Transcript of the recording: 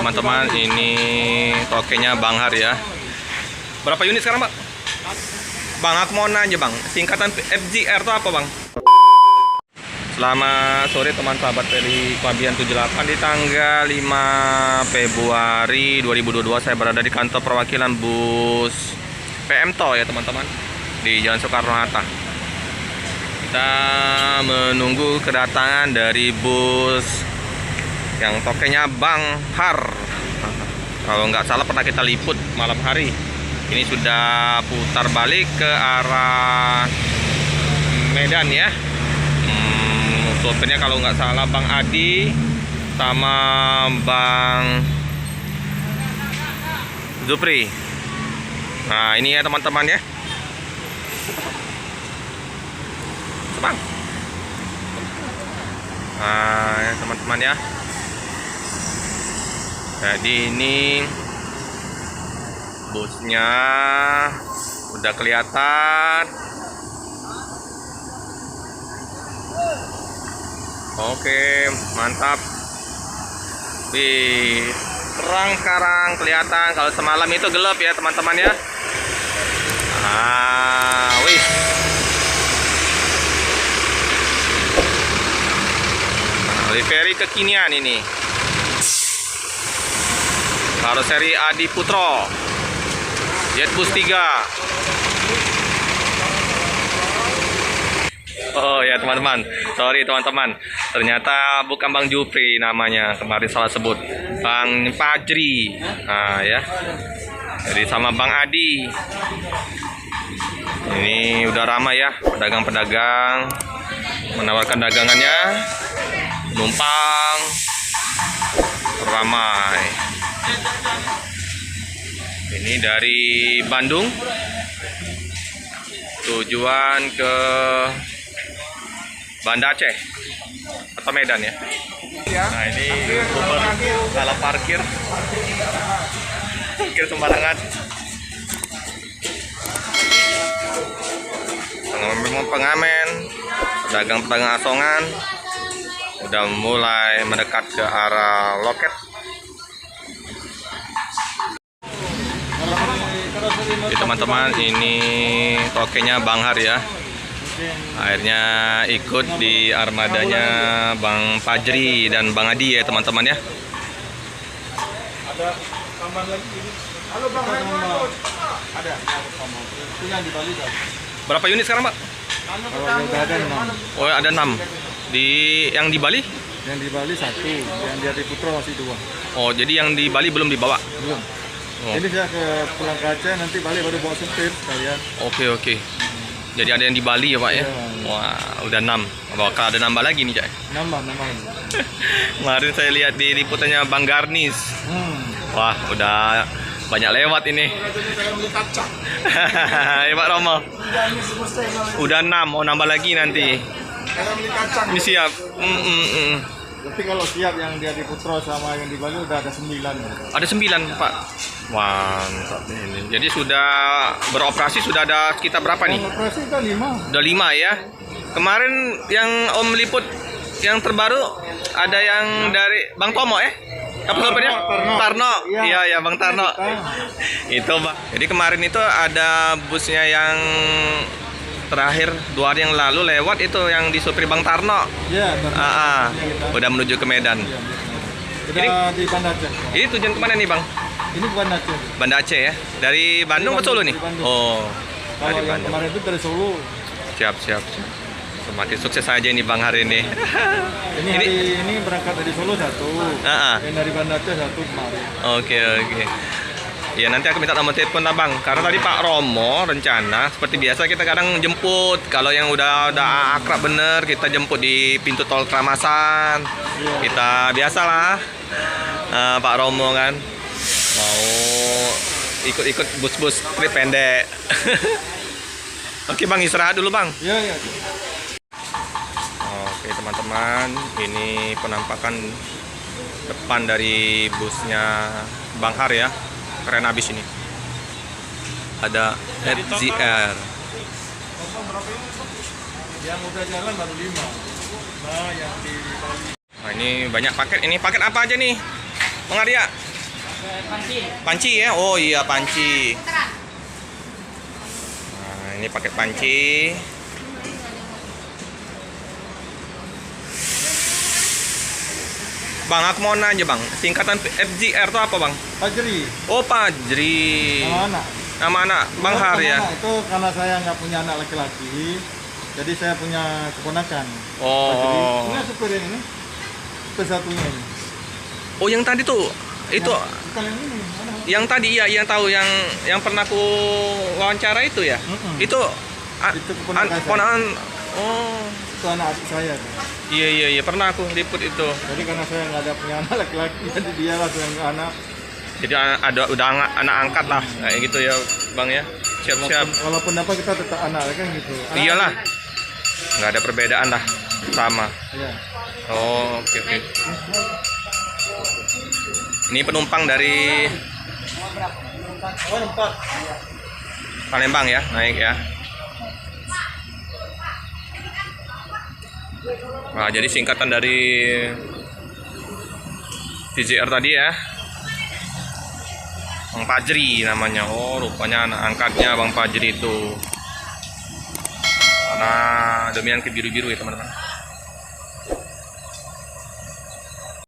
teman-teman, ini tokenya Bang Har ya. Berapa unit sekarang, Pak? Bang, aku mau nanya, Bang. Singkatan FGR itu apa, Bang? Selamat sore teman sahabat dari Pabian 78. Di tanggal 5 Februari 2022 saya berada di kantor perwakilan bus PMTO ya teman-teman, di Jalan Soekarno-Hatta. Kita menunggu kedatangan dari bus yang tokenya Bang Har. Kalau nggak salah pernah kita liput malam hari. Ini sudah putar balik ke arah Medan ya. Sopirnya kalau nggak salah Bang Adi sama Bang Zupri. Nah ini ya teman-teman ya. Bang. Nah ya teman-teman ya. Jadi ini busnya udah kelihatan. Oke, mantap. Wih, terang sekarang kelihatan. Kalau semalam itu gelap ya teman-teman ya. Wih. Livery kekinian ini. Karoseri Adi Putro. Jetbus 3. Oh ya teman-teman, sorry teman-teman, ternyata bukan Bang Jupri namanya, kemarin salah sebut, Bang Fajri. Nah ya, jadi sama Bang Adi. Ini udah ramai ya, pedagang-pedagang menawarkan dagangannya, numpang ramai. Ini dari Bandung tujuan ke Banda Aceh atau Medan ya. Nah ini Uber salah parkir sembarangan. Pengamen, pedagang-pedagang asongan udah mulai mendekat ke arah loket. Teman-teman, ini tokenya Bang Har ya. Akhirnya ikut di armadanya Bang Fajri dan Bang Adi ya teman-teman ya. Ada tambahan lagi ini. Halo Bang, ada. Itu yang di Bali kan? Berapa unit sekarang, Pak? Kalau ada 6. Oh, ada 6. Yang di Bali? Yang di Bali 1, yang di Adi Putro masih 2. Oh, jadi yang di Bali belum dibawa? Belum. Oh. Ini saya pulang ke Aceh, nanti balik baru bawa supir sekalian. Oke. Jadi ada yang di Bali ya Pak ya? Iya. Wah, udah 6. Bakal ada nambah lagi nih Cak? Nambah. Kemarin saya lihat di liputannya Bang Garnis. Wah, udah banyak lewat ini. Ya Pak Romo. Udah 6, mau nambah lagi nanti. Ini siap. Tapi kalau siap yang di Adi Putro sama yang di Bali udah ada 9. Ada 9 Pak. Mantap ini. Jadi sudah beroperasi sudah ada sekitar berapa nih? Operasi udah 5. Udah 5 ya. Kemarin yang Om liput yang terbaru ada yang dari Bang Tomo apa sopirnya? Tarno. Iya Bang Tarno. Itu Bang. Jadi kemarin itu ada busnya yang terakhir 2 hari yang lalu lewat itu yang disupir Bang Tarno. Iya, udah menuju ke Medan. Ini di Banda Aceh. Ini tujuan kemana nih Bang? Ini bukan Aceh. Banda Aceh ya? Dari Bandung ke Solo nih? Oh, kalau dari yang Bandung. kemarin itu dari Solo. Siap. Semakin sukses aja ini Bang hari ini. Ini berangkat dari Solo 1. Yang dari Banda Aceh 1 kemarin. Oke. Ya nanti aku minta nomor telepon lah Bang. Karena tadi Pak Romo rencana seperti biasa kita kadang jemput. Kalau yang udah akrab bener kita jemput di pintu tol Kramasan. Kita biasalah Pak Romo kan mau ikut bus-bus trip pendek. Oke Bang, istirahat dulu Bang. Iya. Oke teman-teman, ini penampakan depan dari busnya Bang Har ya. Keren habis ini. Ada FGR. Yang udah jalan baru 5. Nah, yang di Bali. Nah, ini banyak paket. Ini paket apa aja nih, Bang Arya? Panci. Panci ya? Oh iya panci. Nah, ini pakai panci. Bang, aku mau nanya bang, singkatan FGR itu apa bang? Fajri. Oh Fajri. Nama anak. Nama anak Bang Har ya? Anak itu karena saya nggak punya anak laki-laki, jadi saya punya keponakan. Oh. Fajri. Ini supir yang ini. Supir satunya ini. Oh yang tadi tuh, itu Bukan yang ini. Mana? yang tadi ya, yang tahu yang pernah aku wawancara itu ya? Mm-mm. Itu Itu keponakan saya. keponakan. Oh. Itu anak adik saya. Kan. Iya pernah aku liput itu. Jadi karena saya nggak ada punya anak laki-laki, jadi dia langsung yang anak. Jadi udah anak angkat lah kayak gitu ya bang ya. Siap-siap. Walaupun apa kita tetap anak kan gitu. Anak, Iyalah. Nggak ada perbedaan lah, sama. Iya. Oh oke. Ini penumpang dari Oh, 4. Palembang ya, naik ya. Nah, jadi singkatan dari TJR tadi ya. Bang Fajri namanya. Oh, rupanya anak angkatnya Bang Fajri itu. Nah, demikian ke biru-biru ya, teman-teman.